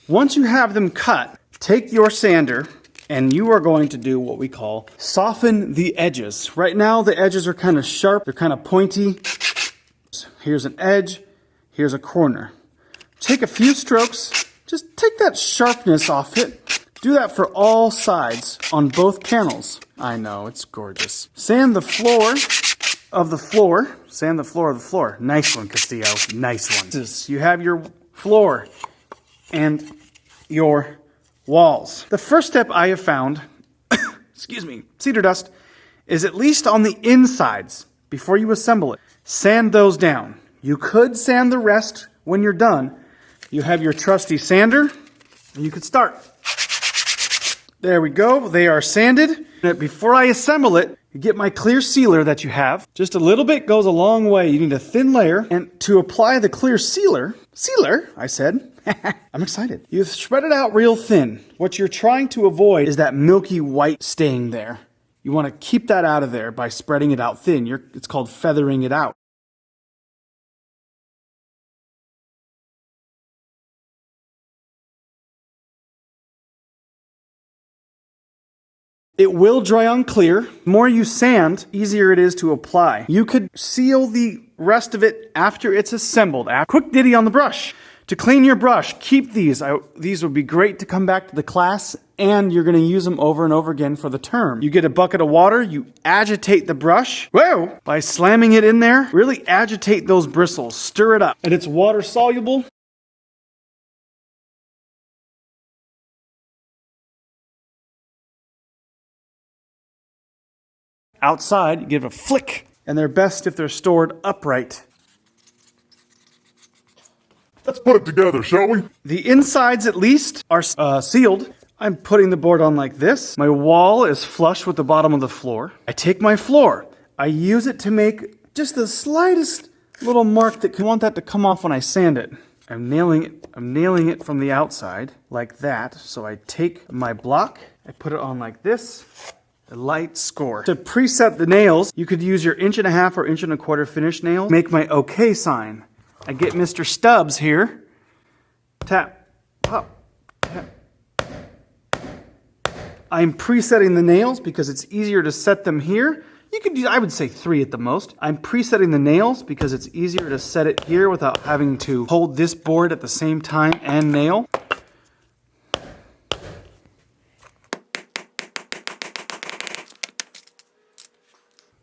Once you have them cut, take your sander and you are going to do what we call soften the edges. Right now the edges are kind of sharp, they're kind of pointy. Here's an edge, here's a corner. Take a few strokes, just take that sharpness off it. Do that for all sides on both panels. I know, it's gorgeous. Sand the floor of the floor. Sand the floor of the floor. Nice one, Castillo. Nice one. You have your floor and your walls. The first step I have found, excuse me, cedar dust, is at least on the insides before you assemble it. Sand those down. You could sand the rest when you're done. You have your trusty sander, and you could start. There we go. They are sanded. Before I assemble it, you get my clear sealer that you have. Just a little bit goes a long way. You need a thin layer. And to apply the clear sealer, I said, I'm excited. You spread it out real thin. What you're trying to avoid is that milky white staying there. You want to keep that out of there by spreading it out thin. It's called feathering it out. It will dry on clear. The more you sand, easier it is to apply. You could seal the rest of it after it's assembled. Quick ditty on the brush. To clean your brush, keep these. These would be great to come back to the class, and you're going to use them over and over again for the term. You get a bucket of water, you agitate the brush. Whoa! By slamming it in there, really agitate those bristles. Stir it up. And it's water soluble. Outside, you give it a flick, and they're best if they're stored upright. Let's put it together, shall we? The insides, at least, are sealed. I'm putting the board on like this. My wall is flush with the bottom of the floor. I take my floor. I use it to make just the slightest little mark that I want that to come off when I sand it. I'm nailing it from the outside like that. So I take my block, I put it on like this. A light score. To preset the nails, you could use your 1.5 or 1.25 finish nails. Make my OK sign. I get Mr. Stubbs here. Tap, pop, tap. I'm presetting the nails because it's easier to set them here. You could use, I would say 3 at the most. I'm presetting the nails because it's easier to set it here without having to hold this board at the same time and nail.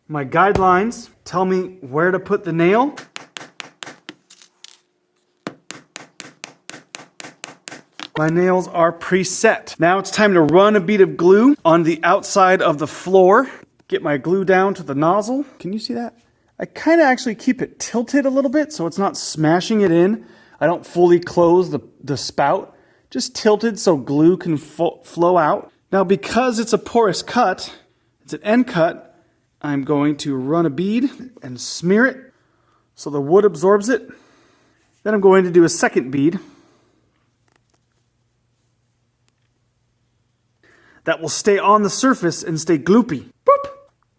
My guidelines tell me where to put the nail. My nails are preset. Now it's time to run a bead of glue on the outside of the floor. Get my glue down to the nozzle. Can you see that? I kind of actually keep it tilted a little bit so it's not smashing it in. I don't fully close the spout. Just tilted so glue can flow out. Now because it's a porous cut, it's an end cut, I'm going to run a bead and smear it so the wood absorbs it. Then I'm going to do a second bead. That will stay on the surface and stay gloopy. Boop!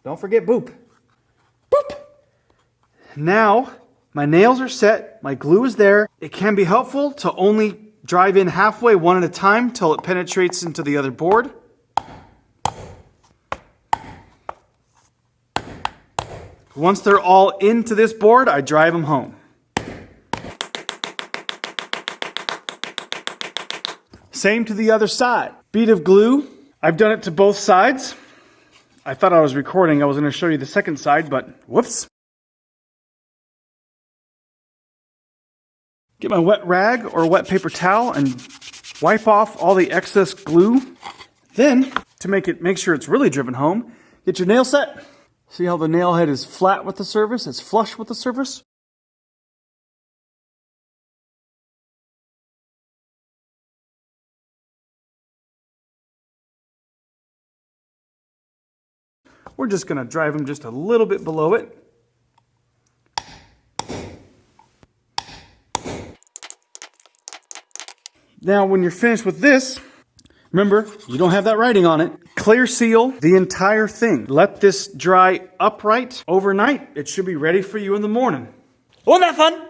Don't forget boop. Boop! Now, my nails are set, my glue is there. It can be helpful to only drive in halfway, one at a time, till it penetrates into the other board. Once they're all into this board, I drive them home. Same to the other side. Bead of glue. I've done it to both sides. I thought I was recording. I was going to show you the second side, but whoops. Get my wet rag or wet paper towel and wipe off all the excess glue. Then, to make sure it's really driven home, get your nail set. See how the nail head is flat with the surface? It's flush with the surface. We're just going to drive them just a little bit below it. Now, when you're finished with this, remember, you don't have that writing on it. Clear seal the entire thing. Let this dry upright overnight. It should be ready for you in the morning. Wasn't that fun?